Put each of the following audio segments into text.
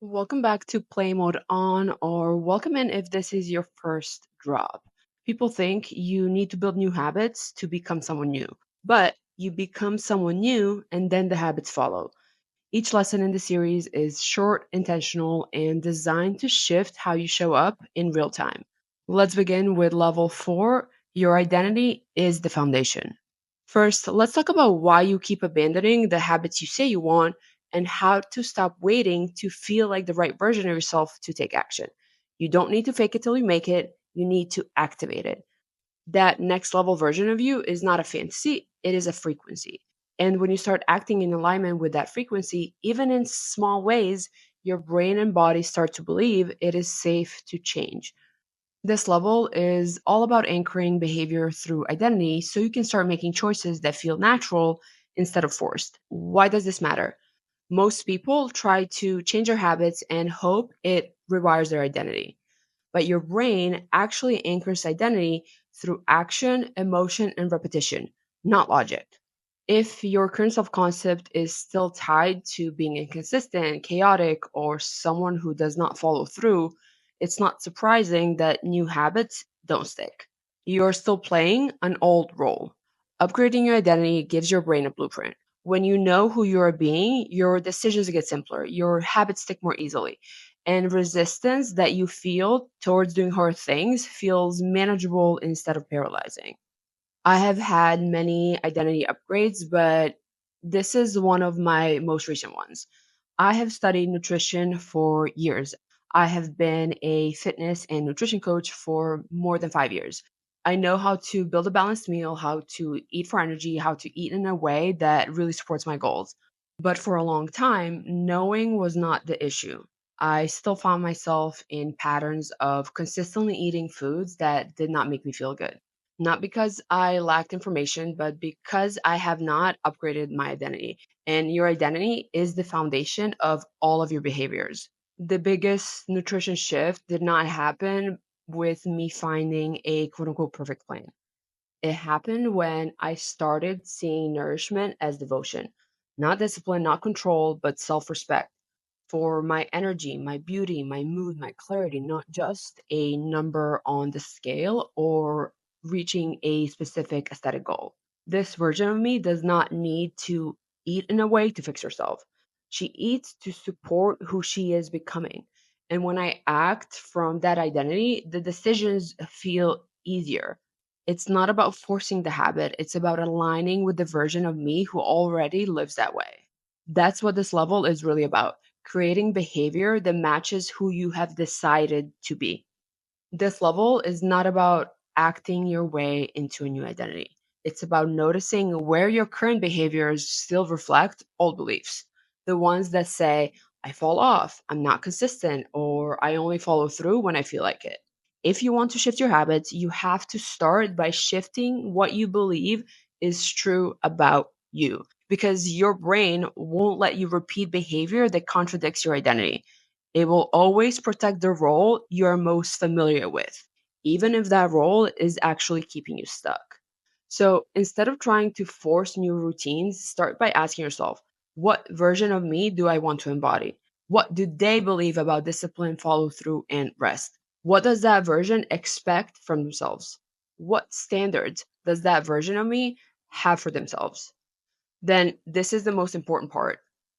Welcome back to Play Mode On, or welcome in if this is your first drop. People think you need to build new habits to become someone new, but you become someone new and then the habits follow. Each lesson in the series is short, intentional, and designed to shift how you show up in real time. Let's begin with level 4. Your identity is the foundation. First, let's talk about why you keep abandoning the habits you say you want and how to stop waiting to feel like the right version of yourself to take action. You don't need to fake it till you make it, you need to activate it. That next level version of you is not a fantasy, it is a frequency. And when you start acting in alignment with that frequency, even in small ways, your brain and body start to believe it is safe to change. This level is all about anchoring behavior through identity so you can start making choices that feel natural instead of forced. Why does this matter? Most people try to change their habits and hope it rewires their identity. But your brain actually anchors identity through action, emotion, and repetition, not logic. If your current self concept is still tied to being inconsistent, chaotic, or someone who does not follow through, it's not surprising that new habits don't stick. You're still playing an old role. Upgrading your identity gives your brain a blueprint. When you know who you're being, your decisions get simpler, your habits stick more easily, and resistance that you feel towards doing hard things feels manageable instead of paralyzing. I have had many identity upgrades, but this is one of my most recent ones. I have studied nutrition for years. I have been a fitness and nutrition coach for more than 5 years. I know how to build a balanced meal, how to eat for energy, how to eat in a way that really supports my goals. But for a long time, knowing was not the issue. I still found myself in patterns of consistently eating foods that did not make me feel good. Not because I lacked information, but because I have not upgraded my identity. And your identity is the foundation of all of your behaviors. The biggest nutrition shift did not happen with me finding a quote unquote perfect plan. It happened when I started seeing nourishment as devotion, not discipline, not control, but self respect for my energy, my beauty, my mood, my clarity, not just a number on the scale or reaching a specific aesthetic goal. This version of me does not need to eat in a way to fix herself. She eats to support who she is becoming. And when I act from that identity, the decisions feel easier. It's not about forcing the habit, it's about aligning with the version of me who already lives that way. That's what this level is really about, creating behavior that matches who you have decided to be. This level is not about acting your way into a new identity. It's about noticing where your current behaviors still reflect old beliefs. The ones that say, I fall off, I'm not consistent, or I only follow through when I feel like it. If you want to shift your habits, you have to start by shifting what you believe is true about you, because your brain won't let you repeat behavior that contradicts your identity. It will always protect the role you're most familiar with, even if that role is actually keeping you stuck. So instead of trying to force new routines, start by asking yourself, what version of me do I want to embody? What do they believe about discipline, follow through, and rest? What does that version expect from themselves? What standards does that version of me have for themselves? Then this is the most important part.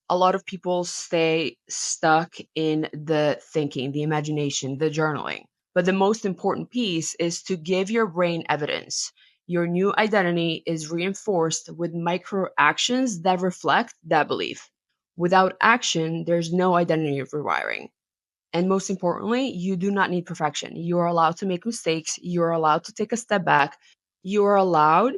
A lot of people stay stuck in the thinking, the imagination, the journaling. But the most important piece is to give your brain evidence. Your new identity is reinforced with micro actions that reflect that belief. Without action, there's no identity rewiring. And most importantly, you do not need perfection. You are allowed to make mistakes. You are allowed to take a step back. You are allowed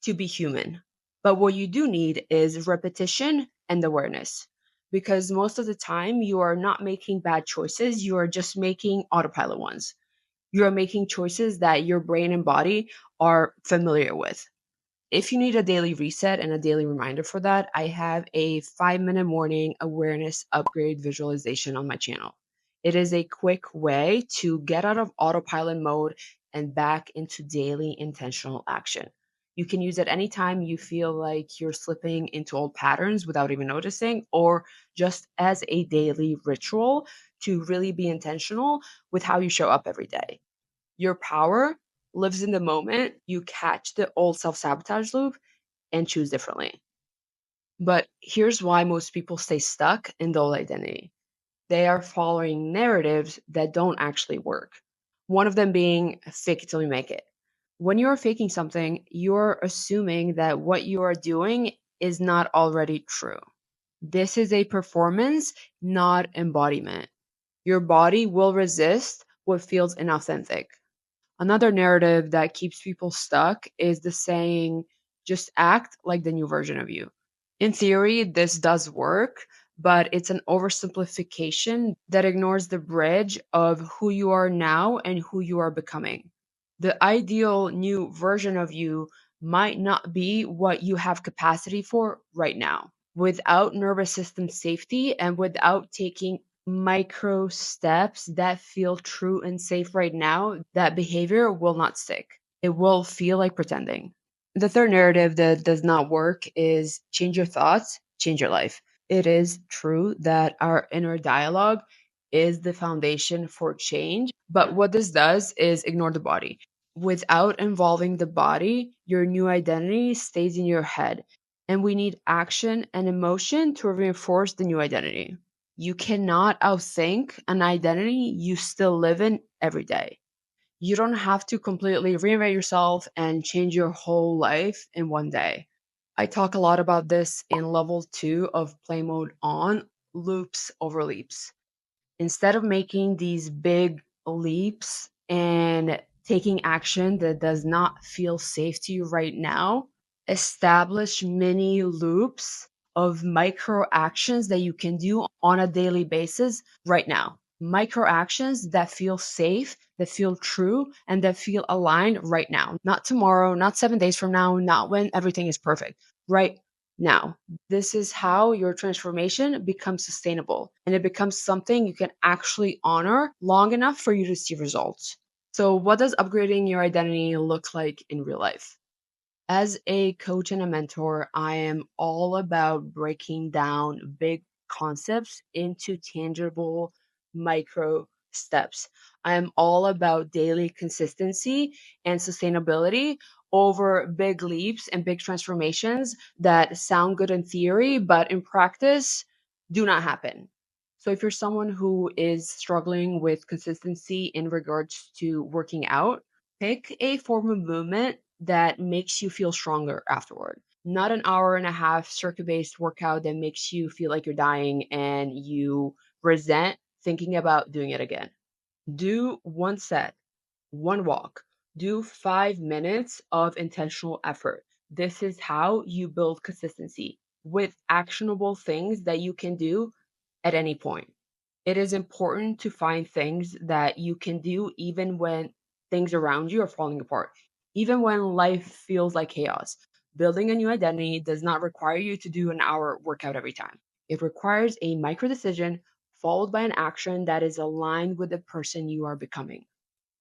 to be human. But what you do need is repetition and awareness. Because most of the time, you are not making bad choices. You are just making autopilot ones. You are making choices that your brain and body are familiar with. If you need a daily reset and a daily reminder for that, I have a 5-minute morning awareness upgrade visualization on my channel. It is a quick way to get out of autopilot mode and back into daily intentional action. You can use it anytime you feel like you're slipping into old patterns without even noticing, or just as a daily ritual to really be intentional with how you show up every day. Your power lives in the moment you catch the old self sabotage loop and choose differently. But here's why most people stay stuck in the old identity. They are following narratives that don't actually work. One of them being fake it till you make it. When you're faking something, you're assuming that what you are doing is not already true. This is a performance, not embodiment. Your body will resist what feels inauthentic. Another narrative that keeps people stuck is the saying, just act like the new version of you. In theory, this does work, but it's an oversimplification that ignores the bridge of who you are now and who you are becoming. The ideal new version of you might not be what you have capacity for right now. Without nervous system safety and without taking micro steps that feel true and safe right now, that behavior will not stick. It will feel like pretending. The third narrative that does not work is change your thoughts, change your life. It is true that our inner dialogue is the foundation for change, but what this does is ignore the body. Without involving the body, your new identity stays in your head, and we need action and emotion to reinforce the new identity. You cannot outthink an identity you still live in every day. You don't have to completely reinvent yourself and change your whole life in one day. I talk a lot about this in level 2 of play mode on loops over leaps. Instead of making these big leaps and taking action that does not feel safe to you right now, establish mini loops of micro actions that you can do on a daily basis right now. Micro actions that feel safe, that feel true, and that feel aligned right now. Not tomorrow, not 7 days from now, not when everything is perfect. Right now. This is how your transformation becomes sustainable and it becomes something you can actually honor long enough for you to see results. So, what does upgrading your identity look like in real life? As a coach and a mentor, I am all about breaking down big concepts into tangible micro steps. I am all about daily consistency and sustainability over big leaps and big transformations that sound good in theory, but in practice do not happen. So, if you're someone who is struggling with consistency in regards to working out, pick a form of movement that makes you feel stronger afterward. Not an hour and a half circuit based workout that makes you feel like you're dying and you resent thinking about doing it again. Do one set, one walk, do 5 minutes of intentional effort. This is how you build consistency with actionable things that you can do at any point. It is important to find things that you can do even when things around you are falling apart, even when life feels like chaos. Building a new identity does not require you to do an hour workout every time. It requires a micro decision followed by an action that is aligned with the person you are becoming.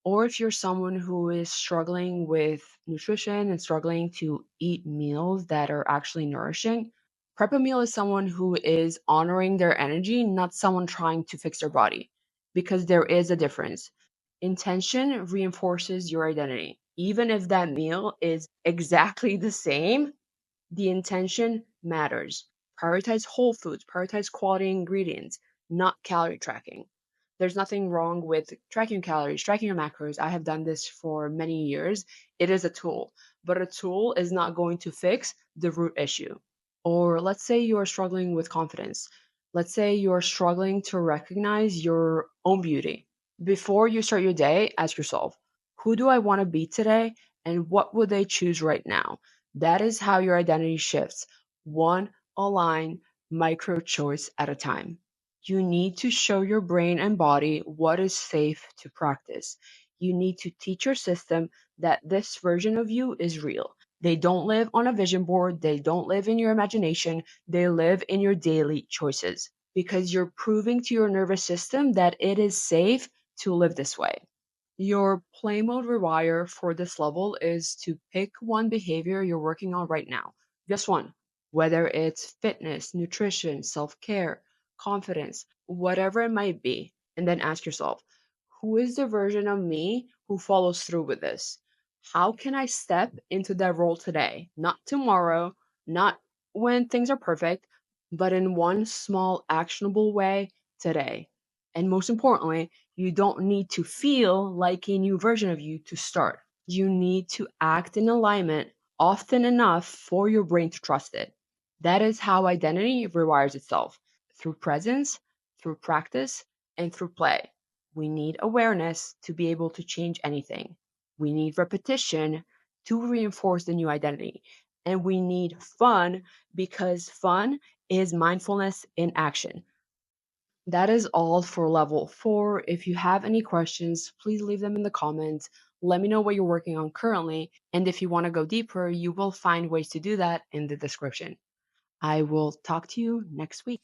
Or if you're someone who is struggling with nutrition and struggling to eat meals that are actually nourishing, prep a meal is someone who is honoring their energy, not someone trying to fix their body, because there is a difference. Intention reinforces your identity. Even if that meal is exactly the same, the intention matters. Prioritize whole foods, prioritize quality ingredients, not calorie tracking. There's nothing wrong with tracking calories, tracking your macros. I have done this for many years. It is a tool, but a tool is not going to fix the root issue. Or let's say you're struggling with confidence. Let's say you're struggling to recognize your own beauty. Before you start your day, ask yourself, who do I want to be today? And what would they choose right now? That is how your identity shifts, one aligned micro choice at a time. You need to show your brain and body what is safe to practice. You need to teach your system that this version of you is real. They don't live on a vision board, they don't live in your imagination, they live in your daily choices because you're proving to your nervous system that it is safe to live this way. Your play mode rewire for this level is to pick one behavior you're working on right now, just one, whether it's fitness, nutrition, self care, confidence, whatever it might be. And then ask yourself, who is the version of me who follows through with this? How can I step into that role today? Not tomorrow, not when things are perfect, but in one small actionable way today. And most importantly, you don't need to feel like a new version of you to start. You need to act in alignment often enough for your brain to trust it. That is how identity rewires itself through presence, through practice, and through play. We need awareness to be able to change anything. We need repetition to reinforce the new identity. And we need fun because fun is mindfulness in action. That is all for level 4. If you have any questions, please leave them in the comments. Let me know what you're working on currently. And if you want to go deeper, you will find ways to do that in the description. I will talk to you next week.